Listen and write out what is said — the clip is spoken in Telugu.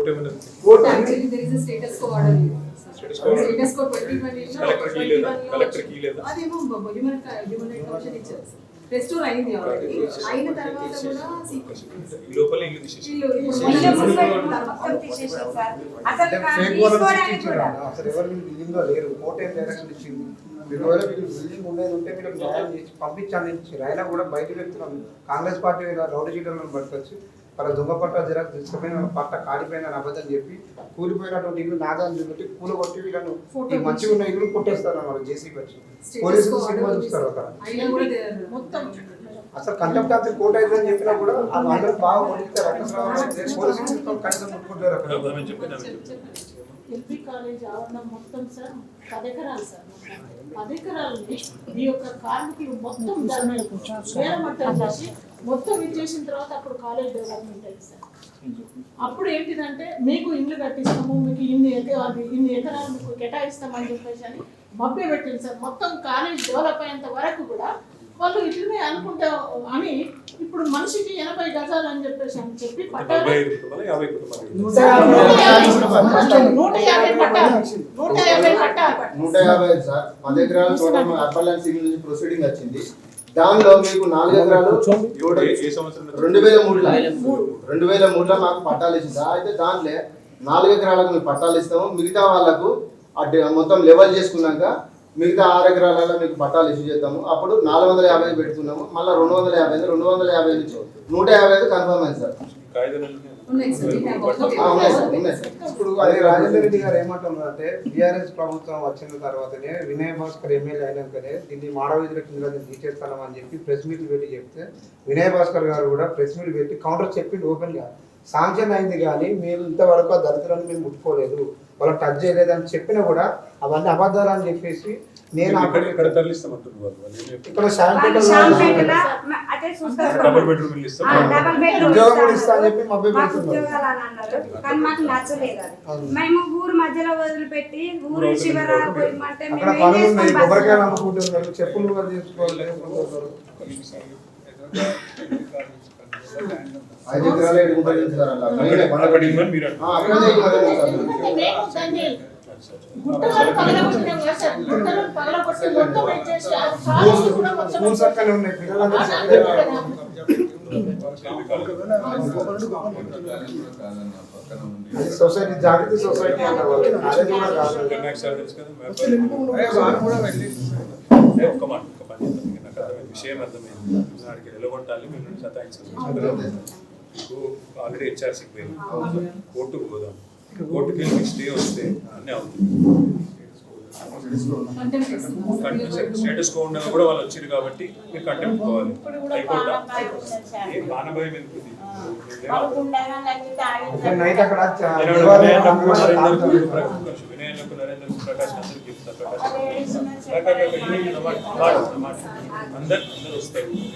కోర్టు ఏమైనా Actually, there is a status quo order. Status quo order. Status quo 21 లో కలెక్టర్ కీ లేదా కలెక్టర్ కీ లేదా అదేమో హ్యూమన్ రైట్ కమిషన్ ఇచ్చారు. రెస్టోర్ అయింది ఆల్రెడీ. అయిన తర్వాత కూడా ఈ లోపల ఇల్లు తీసేసి అసలు ఎవరు బిల్డింగ్ లో లేరు. కోర్టు ఏం డైరెక్షన్ ఇచ్చింది, ఒకవేళ వీళ్ళు బిల్డింగ్ ఉండేది ఉంటే మీరు న్యాయం చేసి పంపించాలని ఇచ్చారు. అయినా కూడా బయట వ్యక్తులు కాంగ్రెస్ పార్టీ రౌడీ షీటర్లను పట్టుకొచ్చి వాళ్ళ దొంగ పట్ట జర తీసుకుపోయిన పట్ట కాలిపోయిన అబద్ధం చెప్పి కూలిపోయినటువంటి ఇల్లు నాదాన్ని చూపెట్టి కూలగొట్టి వీళ్ళను ఈ మంచిగా ఉన్న ఇల్లు కొట్టేస్తారు అన్నమాట. జేసీకి వచ్చి పోలీసులు సినిమా చూస్తారు అక్కడ. అసలు కంటెంప్ట్ ఆఫ్ ది కోర్ట్ అయిందని చెప్పినా కూడా అందరూ బాగా కొట్టిస్తారు. పోలీసులు కనీసం ముట్టుకుంటారు అక్కడ. ఎల్పీ కాలేజ్ ఆవరణం మొత్తం సార్ 10 ఎకరాలు సార్. 10 ఎకరాలని ఈ యొక్క కార్మికులు మొత్తం వేలమట్టం చేసి మొత్తం ఇచ్చేసిన తర్వాత అప్పుడు కాలేజ్ డెవలప్మెంట్ అయింది సార్. అప్పుడు ఏంటిదంటే మీకు ఇల్లు కట్టిస్తాము, మీకు ఇన్ని ఎకరాలు మీకు కేటాయిస్తామని చెప్పేసి అని మభ్య పెట్టింది సార్. మొత్తం కాలేజ్ డెవలప్ అయ్యేంత వరకు కూడా వాళ్ళు ఇట్లనే అనుకుంటా అని ఇప్పుడు మనిషికి 80 గజాలు అని చెప్పేసి అని చెప్పి పట్టాలు 150 సార్. 10 ఎకరాల చోట అర్బన్ సివిల్ నుంచి ప్రొసీడింగ్ వచ్చింది. దానిలో మీకు 4 ఎకరాలు 2003లో మాకు పట్టాలు ఇచ్చింది. అయితే దాంట్లో 4 ఎకరాలకు మీకు పట్టాలు ఇస్తాము, మిగతా వాళ్ళకు మొత్తం లెవెల్ చేసుకున్నాక మిగతా 6 ఎకరాలలో మీకు పట్టాలు ఇష్యూ చేద్దాము. అప్పుడు 450 పెడుతున్నాము, మళ్ళీ 250 నుంచి 150 కన్ఫర్మ్ అయింది సార్. ఇప్పుడు అదే రాజేందర్ రెడ్డి గారు ఏమంటున్నారంటే బీఆర్ఎస్ ప్రభుత్వం వచ్చిన తర్వాతనే వినయ్ భాస్కర్ ఎమ్మెల్యే అయినాకనే దీన్ని మాడవీధుల కింద తీసేస్తాం అని చెప్పి ప్రెస్ మీట్ పెట్టి చెప్తే వినయ్ భాస్కర్ గారు కూడా ప్రెస్ మీట్ పెట్టి కౌంటర్ చెప్పిండు ఓపెన్ గా. శాంక్షన్ అయింది కానీ మేము ఇంతవరకు ఆ దళితులను మేము ముట్టుకోలేదు, వాళ్ళకి టచ్ చేయలేదు అని చెప్పినా కూడా అవన్నీ అబద్ధాలు అని చెప్పేసి నేను ఇక్కడ తరలిస్తామంటున్నారు. ఇక్కడ ఉద్యోగం కూడా ఇస్తా అని చెప్పి మభ్య కానీ మాకు నచ్చలేదు. మేము ఊరు మధ్యలో వదిలిపెట్టి ఊరు శివర అక్కడ పనులు ఉన్నాయి, కొబ్బరికాయలు అమ్ముకుంటున్నారు, చెప్పులు కూడా తీసుకోవాలి. 5 ఎకరాలు 7 గుంటలు సార్. అలా స్కూల్స్ అక్కడే ఉన్నాయి. పిల్లలందరూ సొసైటీ జాగృతి సొసైటీ అన్నారు. ఒక్క మాట విషయం అర్థమైంది. వాడికి నిలబొట్టాలి, మీరు సతాయించాలి. ఆల్రెడీ హెచ్ఆర్సీకి పోయింది, కోర్టుకు పోదాం. కోర్టుకి వెళ్ళి స్టే వస్తే అన్నీ అవుతుంది. స్టేటస్ కో ఉండగా కూడా వాళ్ళు వచ్చారు కాబట్టి మీరు కంటెంప్ట్ పోవాలి. బాణభయం ఎందుకు? వినయకు నరేంద్ర ప్రకాష్ అందరికి చెప్తారు. ప్రకాష్ అందరు వస్తారు.